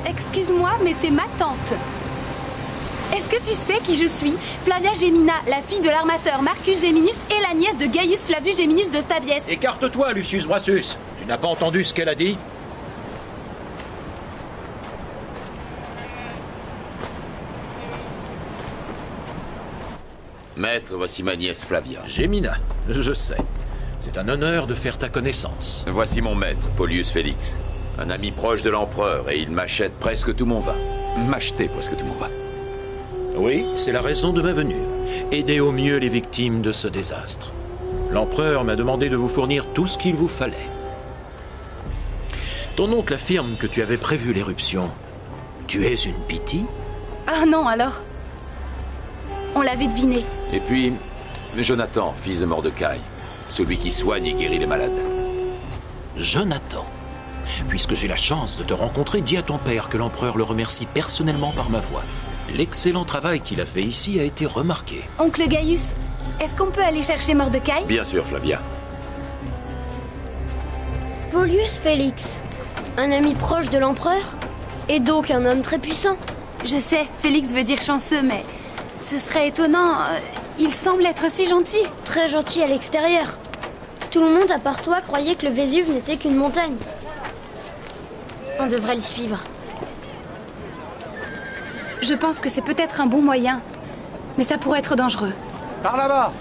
Excuse-moi, mais c'est ma tante. Est-ce que tu sais qui je suis? Flavia Gemina, la fille de l'armateur Marcus Geminus et la nièce de Gaius Flavius Geminus de Stabiès. Écarte-toi, Lucius Brassus. Tu n'as pas entendu ce qu'elle a dit? Maître, voici ma nièce Flavia. Gemina, je sais. C'est un honneur de faire ta connaissance. Voici mon maître, Paulius Félix. Un ami proche de l'empereur, et il m'achète presque tout mon vin. M'acheter presque tout mon vin. Oui, c'est la raison de ma venue. Aider au mieux les victimes de ce désastre. L'empereur m'a demandé de vous fournir tout ce qu'il vous fallait. Ton oncle affirme que tu avais prévu l'éruption. Tu es une Pythie? Ah non, alors? On l'avait deviné. Et puis, Jonathan, fils de Mordecai. Celui qui soigne et guérit les malades. Jonathan. Puisque j'ai la chance de te rencontrer, dis à ton père que l'empereur le remercie personnellement par ma voix. L'excellent travail qu'il a fait ici a été remarqué. Oncle Gaius, est-ce qu'on peut aller chercher Mordecai? Bien sûr, Flavia. Paulius Félix, un ami proche de l'empereur, et donc un homme très puissant. Je sais, Félix veut dire chanceux, mais ce serait étonnant. Il semble être si gentil. Très gentil à l'extérieur. Tout le monde, à part toi, croyait que le Vésuve n'était qu'une montagne. On devrait le suivre. Je pense que c'est peut-être un bon moyen, mais ça pourrait être dangereux. Par là-bas!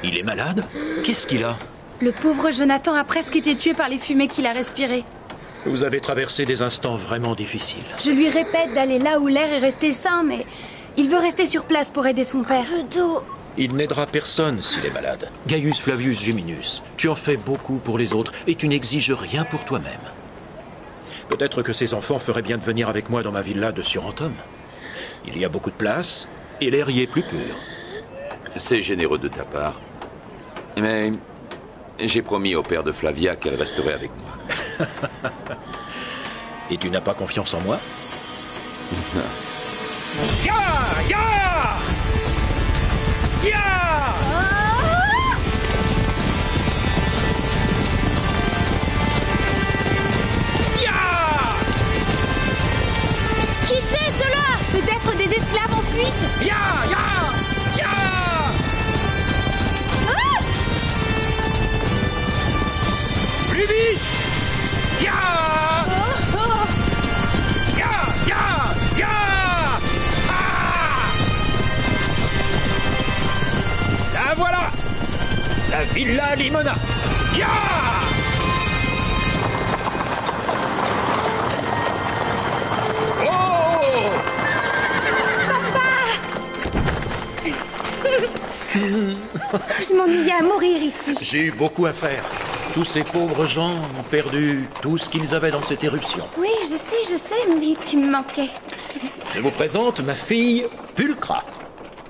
Il est malade? Qu'est-ce qu'il a? Le pauvre Jonathan a presque été tué par les fumées qu'il a respirées. Vous avez traversé des instants vraiment difficiles. Je lui répète d'aller là où l'air est resté sain, mais il veut rester sur place pour aider son père. Un peu d'eau. Il n'aidera personne s'il est malade. Gaius Flavius Geminus, tu en fais beaucoup pour les autres et tu n'exiges rien pour toi-même. Peut-être que ces enfants feraient bien de venir avec moi dans ma villa de Surrentum. Il y a beaucoup de place et l'air y est plus pur. C'est généreux de ta part. Mais j'ai promis au père de Flavia qu'elle resterait avec moi. Et tu n'as pas confiance en moi? Ya! Ya! Ya! Ya! Qui c'est cela? Peut-être des esclaves en fuite? Ya! Ya! Ya! Plus vite! Ya! Ya! Ya! Ya! Ah! La voilà! La Villa Limona! Ya! Oh! Je m'ennuyais à mourir ici. J'ai eu beaucoup à faire. Tous ces pauvres gens ont perdu tout ce qu'ils avaient dans cette éruption. Oui, je sais, mais tu me manquais. Je vous présente ma fille Pulchra.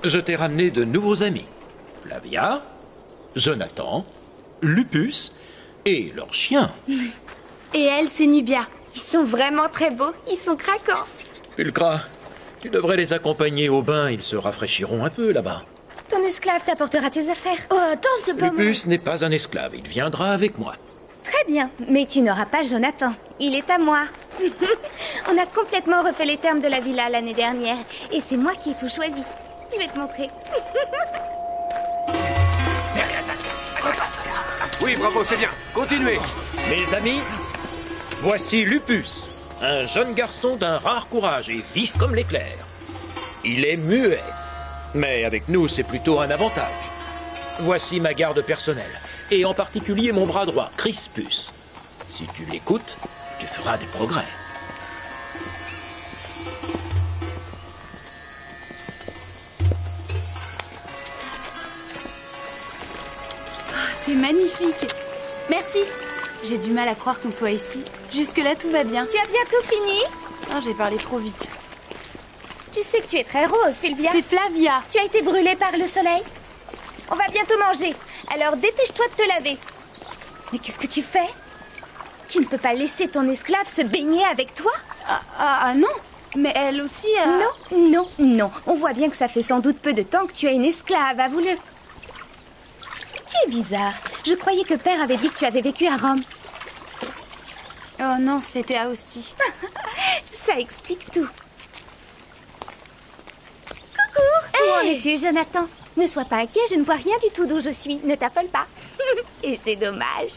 Je t'ai ramené de nouveaux amis. Flavia, Jonathan, Lupus et leur chien. Et elle, c'est Nubia. Ils sont vraiment très beaux, ils sont craquants. Pulchra, tu devrais les accompagner au bain, ils se rafraîchiront un peu là-bas. Ton esclave t'apportera tes affaires. Oh, attends, c'est pas moi. Lupus n'est pas un esclave, il viendra avec moi. Très bien, mais tu n'auras pas Jonathan. Il est à moi. On a complètement refait les termes de la villa l'année dernière. Et c'est moi qui ai tout choisi. Je vais te montrer. Oui, bravo, c'est bien. Continuez. Mes amis, voici Lupus, un jeune garçon d'un rare courage et vif comme l'éclair. Il est muet, mais avec nous c'est plutôt un avantage. Voici ma garde personnelle, et en particulier mon bras droit, Crispus. Si tu l'écoutes, tu feras des progrès. C'est magnifique. Merci. J'ai du mal à croire qu'on soit ici. Jusque-là, tout va bien. Tu as bientôt fini? Oh, j'ai parlé trop vite. Tu sais que tu es très rose, Fulvia. C'est Flavia. Tu as été brûlée par le soleil. On va bientôt manger. Alors dépêche-toi de te laver. Mais qu'est-ce que tu fais? Tu ne peux pas laisser ton esclave se baigner avec toi? Ah non. Mais elle aussi... Non, non, non. On voit bien que ça fait sans doute peu de temps que tu as une esclave, avoue-le. es bizarre. Je croyais que Père avait dit que tu avais vécu à Rome. Oh non, c'était à Ostie. Ça explique tout. Coucou! Où en es-tu, Jonathan? Ne sois pas inquiet, je ne vois rien du tout d'où je suis. Ne t'affole pas. Et c'est dommage.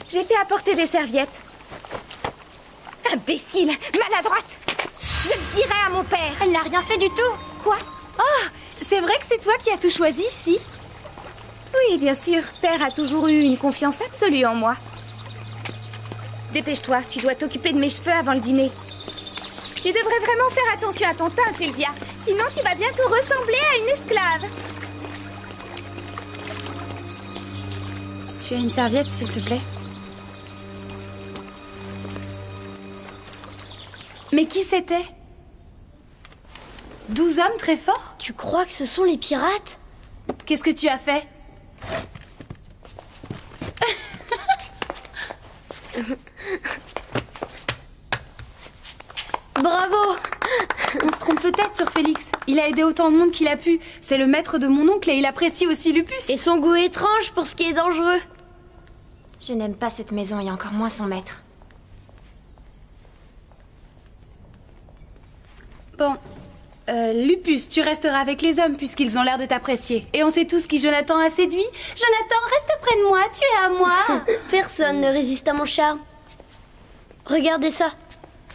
J'ai fait apporter des serviettes. Imbécile! Maladroite! Je le dirai à mon père! Elle n'a rien fait du tout. Quoi? Oh, c'est vrai que c'est toi qui as tout choisi ici? Oui, bien sûr. Père a toujours eu une confiance absolue en moi. Dépêche-toi, tu dois t'occuper de mes cheveux avant le dîner. Tu devrais vraiment faire attention à ton teint, Fulvia. Sinon, tu vas bientôt ressembler à une esclave. Tu as une serviette, s'il te plaît? Mais qui c'était? 12 hommes très forts? Tu crois que ce sont les pirates? Qu'est-ce que tu as fait? Bravo! On se trompe peut-être sur Félix. Il a aidé autant de monde qu'il a pu. C'est le maître de mon oncle et il apprécie aussi Lupus. Et son goût étrange pour ce qui est dangereux. Je n'aime pas cette maison et encore moins son maître. Bon. Lupus, tu resteras avec les hommes puisqu'ils ont l'air de t'apprécier. Et on sait tous qui Jonathan a séduit. Jonathan, reste près de moi, tu es à moi. Personne ne résiste à mon charme. Regardez ça.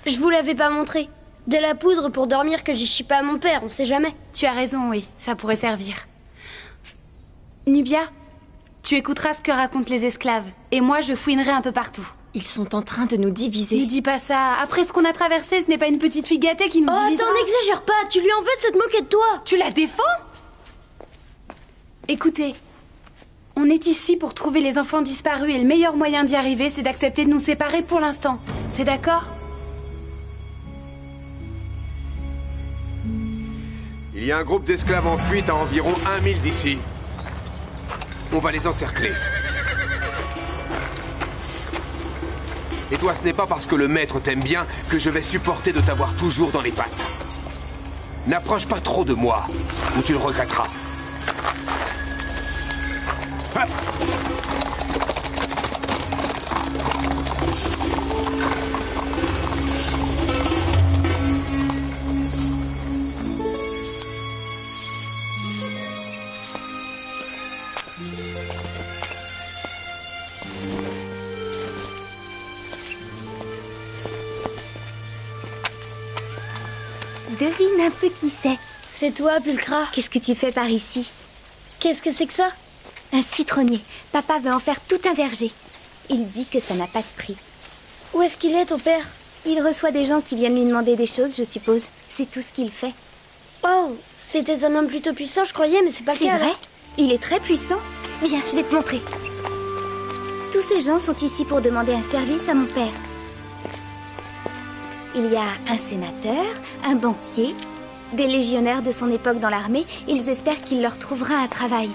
Je vous l'avais pas montré. De la poudre pour dormir que j'ai chipé à mon père, on sait jamais. Tu as raison, oui, ça pourrait servir. Nubia, tu écouteras ce que racontent les esclaves. Et moi, je fouinerai un peu partout. Ils sont en train de nous diviser. Ne dis pas ça. Après ce qu'on a traversé, ce n'est pas une petite fille gâtée qui nous divisera. Attends, n'exagère pas. Tu lui en veux de se moquer de toi. Tu la défends? Écoutez, on est ici pour trouver les enfants disparus et le meilleur moyen d'y arriver, c'est d'accepter de nous séparer pour l'instant. C'est d'accord? Il y a un groupe d'esclaves en fuite à environ 1 mille d'ici. On va les encercler. Et toi, ce n'est pas parce que le maître t'aime bien que je vais supporter de t'avoir toujours dans les pattes. N'approche pas trop de moi, ou tu le regretteras. Hop. Devine un peu qui c'est. C'est toi, Pulchra. Qu'est-ce que tu fais par ici? Qu'est-ce que c'est que ça? Un citronnier. Papa veut en faire tout un verger. Il dit que ça n'a pas de prix. Où est-ce qu'il est, ton père? Il reçoit des gens qui viennent lui demander des choses, je suppose. C'est tout ce qu'il fait. Oh, c'était un homme plutôt puissant, je croyais, mais c'est pas le C'est cas. vrai? alors. Il est très puissant. Viens, je vais te montrer. Tous ces gens sont ici pour demander un service à mon père. Il y a un sénateur, un banquier, des légionnaires de son époque dans l'armée. Ils espèrent qu'il leur trouvera un travail.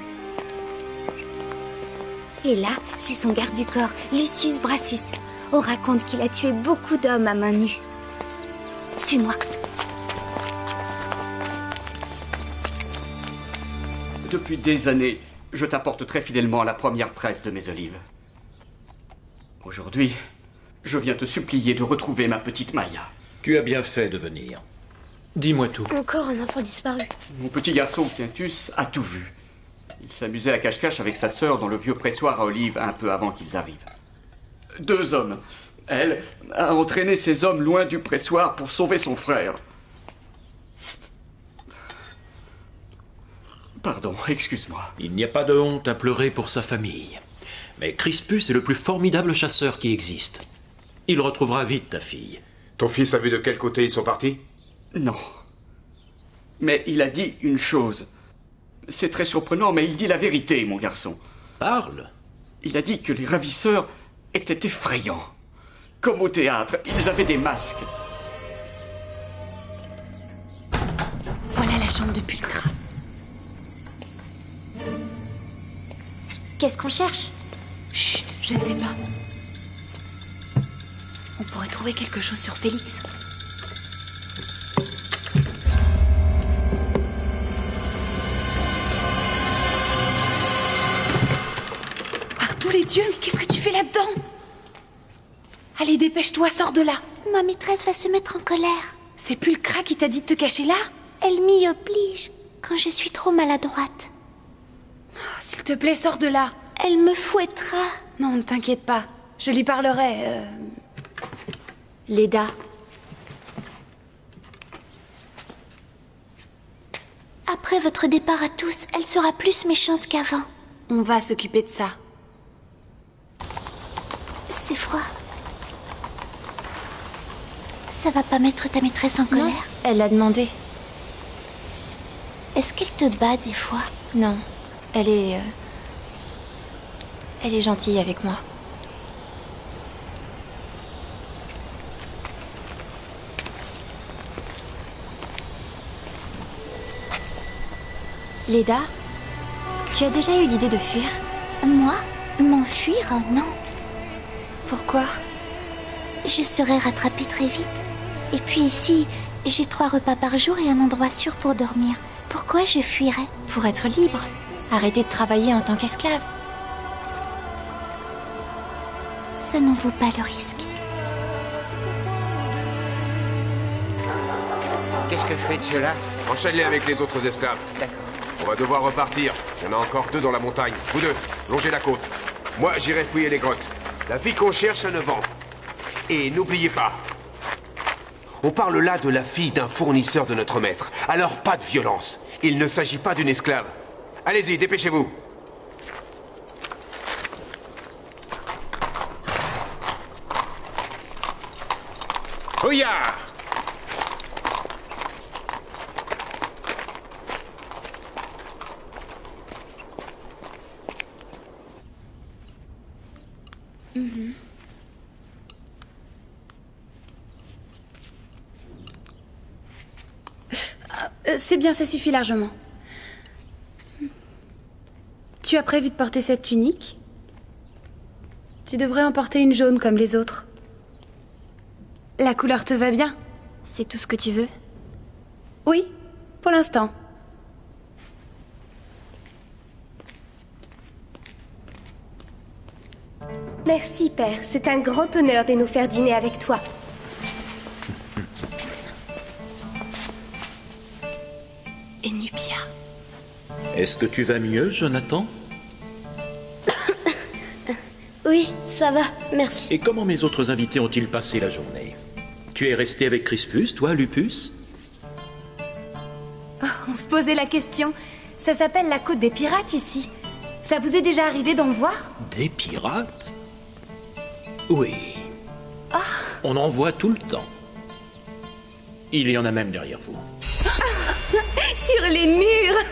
Et là, c'est son garde du corps, Lucius Brassus. On raconte qu'il a tué beaucoup d'hommes à main nue. Suis-moi. Depuis des années, je t'apporte très fidèlement la première presse de mes olives. Aujourd'hui, je viens te supplier de retrouver ma petite Maya. Tu as bien fait de venir. Dis-moi tout. Encore un enfant disparu. Mon petit garçon Quintus a tout vu. Il s'amusait à cache-cache avec sa sœur dans le vieux pressoir à olives un peu avant qu'ils arrivent. 2 hommes. Elle a entraîné ces hommes loin du pressoir pour sauver son frère. Pardon, excuse-moi. Il n'y a pas de honte à pleurer pour sa famille. Mais Crispus est le plus formidable chasseur qui existe. Il retrouvera vite ta fille. Ton fils a vu de quel côté ils sont partis? Non. Mais il a dit une chose. C'est très surprenant, mais il dit la vérité, mon garçon. Parle. Il a dit que les ravisseurs étaient effrayants. Comme au théâtre, ils avaient des masques. Voilà la chambre de Pulchra. Qu'est-ce qu'on cherche? Chut, je ne sais pas. On pourrait trouver quelque chose sur Félix. Dieu, mais qu'est-ce que tu fais là-dedans? Allez, dépêche-toi, sors de là. Ma maîtresse va se mettre en colère. C'est Pulchra qui t'a dit de te cacher là? Elle m'y oblige quand je suis trop maladroite. Oh, s'il te plaît, sors de là. Elle me fouettera. Non, ne t'inquiète pas. Je lui parlerai. Leda. Après votre départ à tous, elle sera plus méchante qu'avant. On va s'occuper de ça. C'est froid. Ça va pas mettre ta maîtresse en colère? Non, elle l'a demandé. Est-ce qu'elle te bat des fois? Non, elle est gentille avec moi. Leda, tu as déjà eu l'idée de fuir? Moi? M'enfuir? Non. Pourquoi? Je serai rattrapée très vite. Et puis ici, j'ai 3 repas par jour et un endroit sûr pour dormir. Pourquoi je fuirais? Pour être libre. Arrêter de travailler en tant qu'esclave. Ça n'en vaut pas le risque. Qu'est-ce que je fais de cela? Enchaîne-les avec les autres esclaves. D'accord. On va devoir repartir. Il y en a encore 2 dans la montagne. Vous 2, longez la côte. Moi, j'irai fouiller les grottes. La fille qu'on cherche a 9 ans. Et n'oubliez pas, on parle là de la fille d'un fournisseur de notre maître. Alors pas de violence. Il ne s'agit pas d'une esclave. Allez-y, dépêchez-vous. Ouya! C'est bien, ça suffit largement. Tu as prévu de porter cette tunique? Tu devrais en porter une jaune comme les autres. La couleur te va bien? C'est tout ce que tu veux? Oui, pour l'instant. Merci, père. C'est un grand honneur de nous faire dîner avec toi. Et Nupia. Est-ce que tu vas mieux, Jonathan? Oui, ça va, merci. Et comment mes autres invités ont-ils passé la journée? Tu es resté avec Crispus, toi, Lupus? Oh, on se posait la question. Ça s'appelle la côte des pirates ici. Ça vous est déjà arrivé d'en voir? Des pirates? Oui. On en voit tout le temps. Il y en a même derrière vous. Sur les murs.